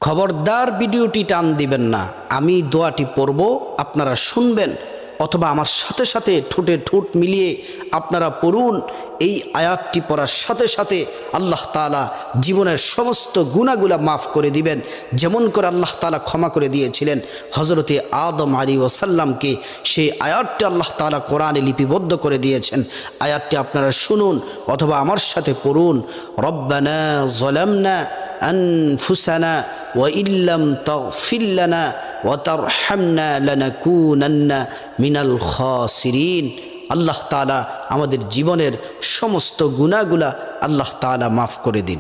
খবরদার ভিডিওটি টান দিবেন না। আমি দোয়াটি পড়ব, আপনারা শুনবেন, অথবা আমার সাথে সাথে ঠোঁটে ঠোঁট মিলিয়ে আপনারা পড়ুন। এই আয়াতটি পড়ার সাথে সাথে আল্লাহ তাআলা জীবনের সমস্ত গুনাহগুলা মাফ করে দিবেন, যেমন করে আল্লাহ তাআলা ক্ষমা করে দিয়েছিলেন হযরতে আদম আলাইহিস সালামকে। সেই আয়াতটি আল্লাহ তাআলা কোরআনে লিপিবদ্ধ করে দিয়েছেন। আয়াতটি আপনারা শুনুন অথবা আমার সাথে পড়ুন। রব্বানা যালামনা আনফুসানা ওয়া ইল্লাম তাগফির লানা ওয়া তারহামনা লানাকুনান্না মিনাল খাসিরিন। আল্লাহ তাআলা আমাদের জীবনের সমস্ত গুনাহগুলা আল্লাহ তাআলা মাফ করে দিন।